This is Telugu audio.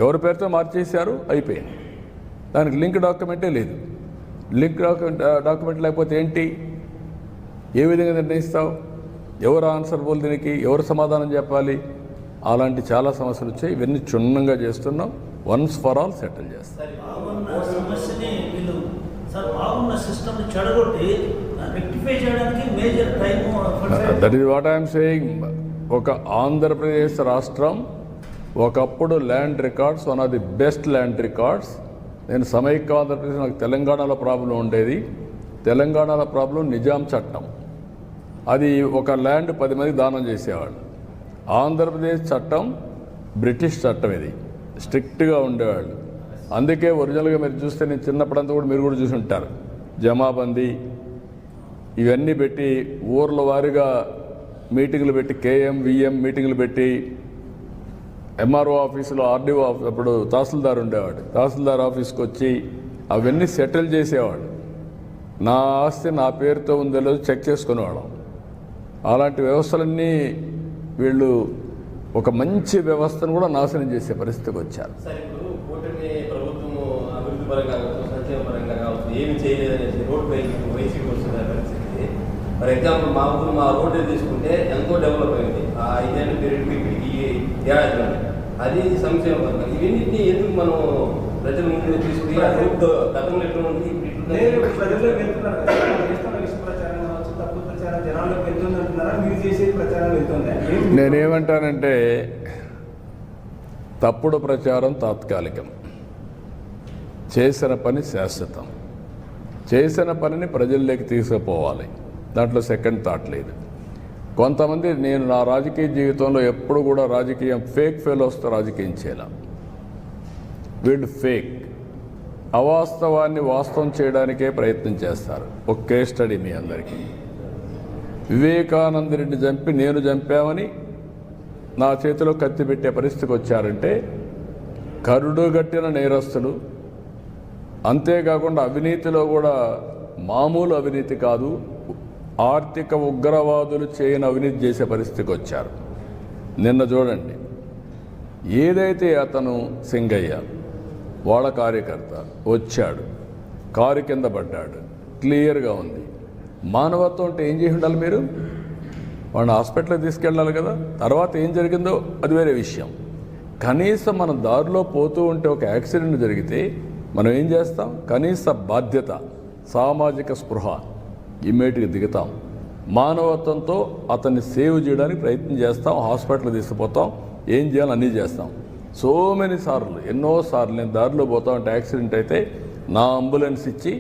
ఎవరి పేరుతో మార్చేశారు, అయిపోయింది. దానికి లింక్ డాక్యుమెంటే లేదు. లింక్ డాక్యుమెంట్ లేకపోతే ఏంటి, ఏ విధంగా నిర్ణయిస్తావు? ఎవరు ఆన్సర్బుల్, దీనికి ఎవరు సమాధానం చెప్పాలి? అలాంటి చాలా సమస్యలు వచ్చాయి. ఇవన్నీ క్షుణ్ణంగా చేస్తున్నాం. వన్స్ ఫర్ ఆల్ సెటిల్ చేస్తాం. That is what I'm saying. ఒక ఆంధ్రప్రదేశ్ రాష్ట్రం ఒకప్పుడు land records, one of the best land records. నేను సమైక్య ఆంధ్రప్రదేశ్, నాకు తెలంగాణలో ప్రాబ్లం ఉండేది. తెలంగాణలో ప్రాబ్లం నిజాం చట్టం. అది ఒక ల్యాండ్ 10 మందికి దానం చేసేవాళ్ళు. ఆంధ్రప్రదేశ్ చట్టం బ్రిటిష్ చట్టం, ఇది స్ట్రిక్ట్గా ఉండేవాళ్ళు. అందుకే ఒరిజినల్గా మీరు చూస్తే, నేను చిన్నప్పుడంతా కూడా మీరు కూడా చూసి ఉంటారు, జమాబందీ ఇవన్నీ పెట్టి ఊర్ల వారీగా మీటింగులు పెట్టి, కేఎం విఎం మీటింగులు పెట్టి, ఎంఆర్ఓ ఆఫీసులో ఆర్డీఓ అప్పుడు తహసీల్దార్ ఉండేవాడు, తహసీల్దార్ ఆఫీస్కి వచ్చి అవన్నీ సెటిల్ చేసేవాడు. నా ఆస్తి నా పేరుతో ఉందో లేదో చెక్ చేసుకునేవాళ్ళం. అలాంటి వ్యవస్థలన్నీ వీళ్ళు ఒక మంచి వ్యవస్థను కూడా నాశనం చేసే పరిస్థితికి వచ్చారు. ఫర్ ఎగ్జాంపుల్ మా ఊరు, మా రోడ్డు తీసుకుంటే ఎంతో డెవలప్ అయింది ఆ 5 ఏళ్ళ పీరియడ్కి ఇప్పటికి ఏడాదిలో. అది సంక్షేమ పథకం. ఇవన్నింటినీ ఎందుకు మనం ప్రజల ముందు తీసుకుని గతంలో ఎట్లా ఉంది, ప్రజల్లో వెళ్తున్నారు కదా, ప్రచారం కావచ్చు, తప్పుడు ప్రచారం జనాల్లోకి వెళ్తుంది అంటున్నారా? మీరు చేసే ప్రచారం వెళ్తుందా? నేనేమంటానంటే, తప్పుడు ప్రచారం తాత్కాలికం, చేసిన పని శాశ్వతం. చేసిన పనిని ప్రజల్లోకి తీసుకుపోవాలి, దాంట్లో సెకండ్ థాట్ లేదు. కొంతమంది, నేను నా రాజకీయ జీవితంలో ఎప్పుడు కూడా రాజకీయం ఫేక్ ఫెలోస్తో రాజకీయం చేయాల. వీళ్ళు ఫేక్, అవాస్తవాన్ని వాస్తవం చేయడానికే ప్రయత్నం చేస్తారు. ఒక కేస్ స్టడీ మీ అందరికీ. వివేకానంద రెడ్డి చంపి నేను చంపామని నా చేతిలో కత్తి పెట్టే పరిస్థితికి వచ్చారంటే కరుడుగట్టిన నేరస్తులు. అంతేకాకుండా అవినీతిలో కూడా మామూలు అవినీతి కాదు, ఆర్థిక ఉగ్రవాదులు చేయని అవినీతి చేసే పరిస్థితికి వచ్చారు. నిన్న చూడండి, ఏదైతే అతను సింగయ్య వాళ్ళ కార్యకర్త వచ్చాడు, కారు కింద పడ్డాడు, క్లియర్గా ఉంది. మానవత్వం అంటే ఏం చేసి ఉండాలి? మీరు వాడిని హాస్పిటల్కి తీసుకెళ్ళాలి కదా. తర్వాత ఏం జరిగిందో అది వేరే విషయం. కనీసం మనం దారిలో పోతూ ఉంటే ఒక యాక్సిడెంట్ జరిగితే మనం ఏం చేస్తాం? కనీస బాధ్యత, సామాజిక స్పృహ, ఇమ్మీడియట్గా దిగుతాం. మానవత్వంతో అతన్ని సేవ్ చేయడానికి ప్రయత్నం చేస్తాం, హాస్పిటల్ తీసుకుపోతాం, ఏం చేయాలో అన్నీ చేస్తాం. సో మెనీ సార్లు, ఎన్నోసార్లు నేను దారిలో పోతా ఉంటే యాక్సిడెంట్ అయితే నా అంబులెన్స్ ఇచ్చి